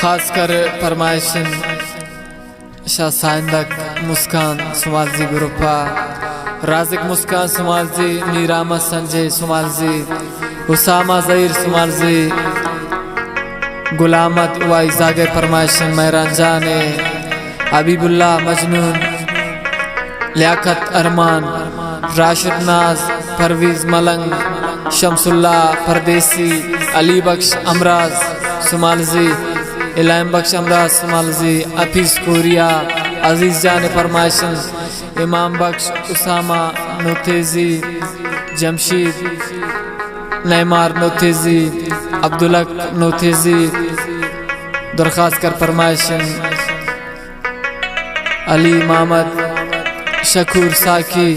खासकर फरमाइशन शाह साइंदक मुस्कान सुमालजी ग्रुपा राजिक मुस्कान सुमालजी नीरामा संजय सुमालजी उसामा जहीर सुमालजी गुलामत वाई जागे फरमाइशन महरान जाने हबीबुल्लाह मजनून लियाकत अरमान राशिद नाज परवीज मलंग शमसुल्लाह परदेसी अली बख्श अमराज सुमालजी इलाम बख्श अमराज सुमालजी अफीस कोरिया अजीज जान फरमाइशन इमाम बख्श उसामा नोतेजी जमशीद नैमार नोतेजी अब्दुलक नोतेजी दरख्वास्त कर फरमाइशन अली मोहम्मद शकूर साकी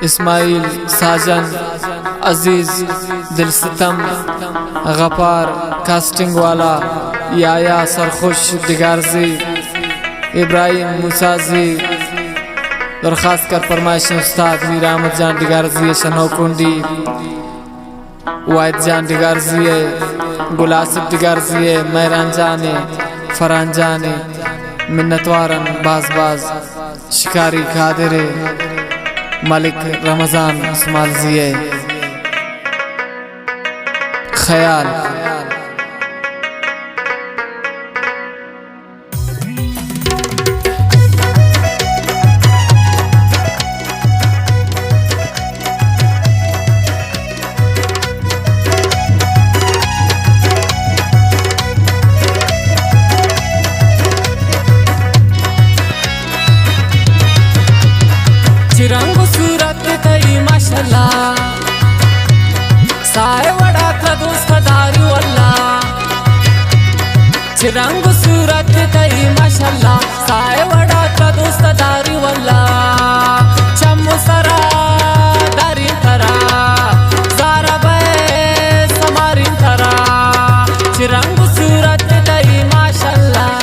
इस्माइल साजन अजीज दिलसितम गफार कास्टिंग वाला याया सरखुश दिगारजी इब्राहिम मुसाजी दरख्वास्त कर फरमाइश उस्ताद मीर अहमद जान दिगारजी शनौकुंडी वायद जान दिगारजी गुलासिब दिगारजी महरान जाने फरान जाने मिन्नतवारन बाज बाज शिकारी खादिर मलिक रमजान सुमालजी ख्याल रंग सूरत तई माशाल्लाह साए वड़ा था दोस्त दारू अल्लाह रंग सूरत तई माशाल्लाह साए वड़ा था दोस्त दारू अल्लाह चम्मू सरा दारी थरा जारा बे समारी थरा रंग सूरत तई माशाल्लाह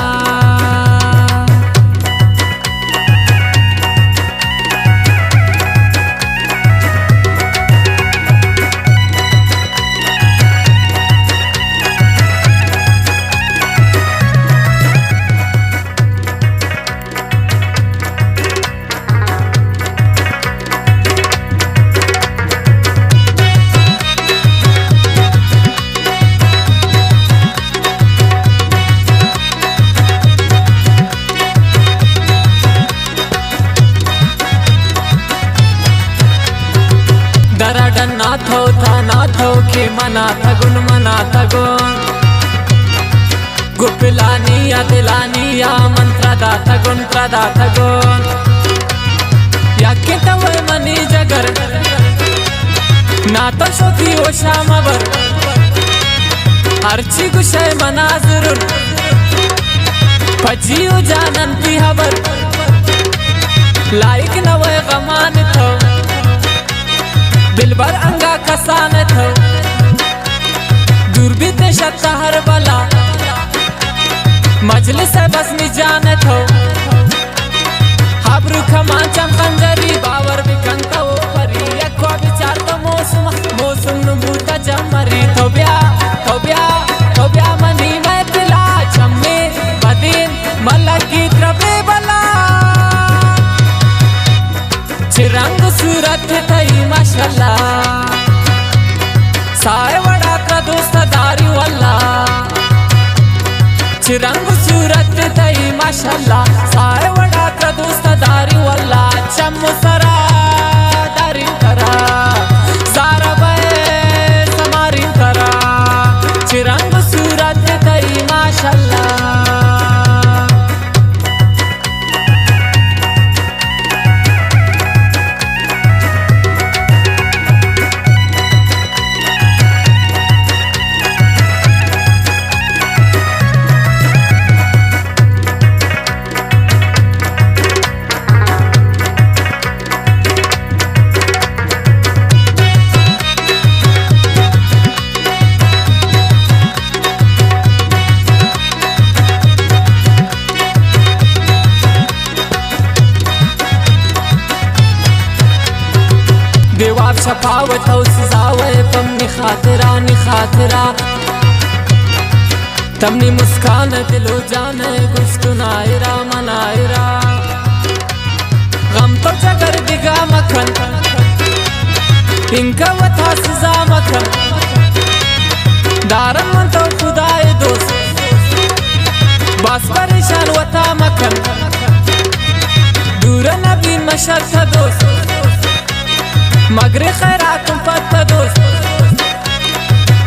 दराडन ना थो के मना थगुन गुपिलानी या दिलानी या मंत्र दा थगुन या के तवे मनी जगर ना तो शोकी ओ शाम बर हरची गुशे मनाजर फजियो जानन ती हबर लाइक नवे गमान थो दिलबर अंगा कसान थो दूरबीत शहर बला मजलिस बस में जान थो हाबरू खमा चमकंजरी बावर भी कंता ओ परी अखवा विचार तो मौसम नुबूता जमरी तो ब्या मनी में दिला चम्मे बदीन मलकी द्रबे बला रंग सूरत थई माशाल्लाह साए वड़ा का दोस्त दारी अल्लाह रंग सूरत थई माशाल्लाह साए वड़ा का दोस्त दारी अल्लाह चम्मू सरा दारी करा सारा बे समारी करा रंग सूरत थई माशाल्लाह देवाब शफावत हो सजावे पम निखातरा तमनी मुस्कान दिलो जाने गुश्तु नायरा मनायरा गम तो जगर दिगा मखन इनका वथा सजा मखन दारम मन तो खुदाए दोस्त बस परेशान वथा मखन दूर नबी मशद था दोस्त मगरे खैरात पत्ता दोस्त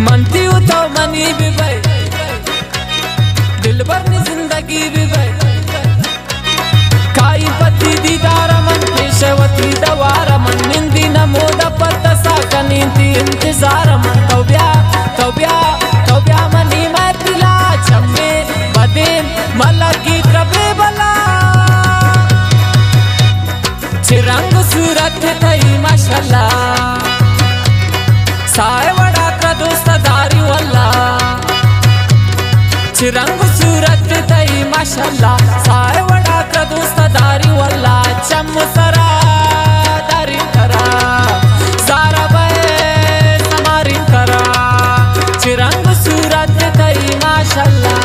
मनती तो मनी भी भाई दिल भर जिंदगी भी भाई काई पति दीदार मन पेशवती दवार मन निंदी नमोद पत साका नीति इंतजार मन तौब्या मनी मैं पिला छम्मे बदेन मलगी त्रबे बला चिरंग सूरत थई माशाल्लाह साय वड़ा का दोस्त दारी वल्ला चिरंग सूरत थई माशाल्लाह साय वड़ा का दोस्त दारी वल्ला चम सरा दारी करा सारा बे समारी करा चिरंग सूरत थई माशाल्लाह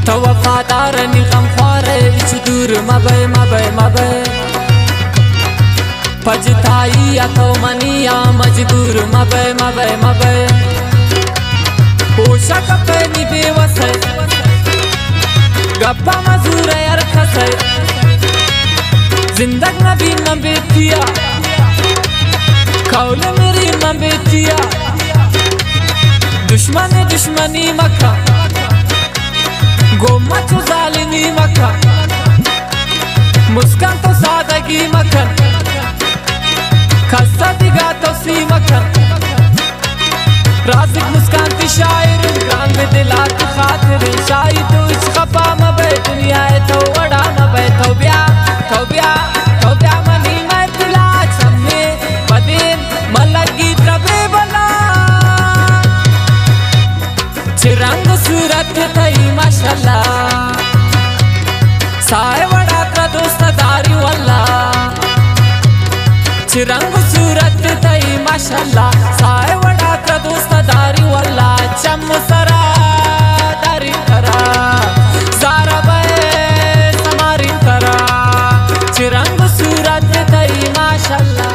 तो वफादार निगम ख्वारे इच दूर मबे पजताई या तो मनिया मजबूर मबे पोशा कपे नी बेवस है गप्पा मजूर यार खसे जिंदग नबी न बेतिया कौल मेरी न बेतिया दुश्मनी मक्का गोमा चो जालिमी मक्का मुस्कान तो सादगी मक्खन खस्सा दिगा तो सी मक्खन राज़िक मुस्कान ती शायर गान में दिला की खातिर शाही तो इस खपा मबे दुनिया है तो वड़ा मबे तो ब्या मनी मैं पिला छम्मे बदेन मलगी त्रबे बला चिरंग सूरत थई माशाल्लाह साय वड़ा का दोस्त दारी वल्ला चिरंग सूरत थई माशाल्लाह साय वड़ा का दोस्त दारी वल्ला चम सरा दारी करा सारा बे समारी करा चिरंग सूरत थई माशाल्लाह।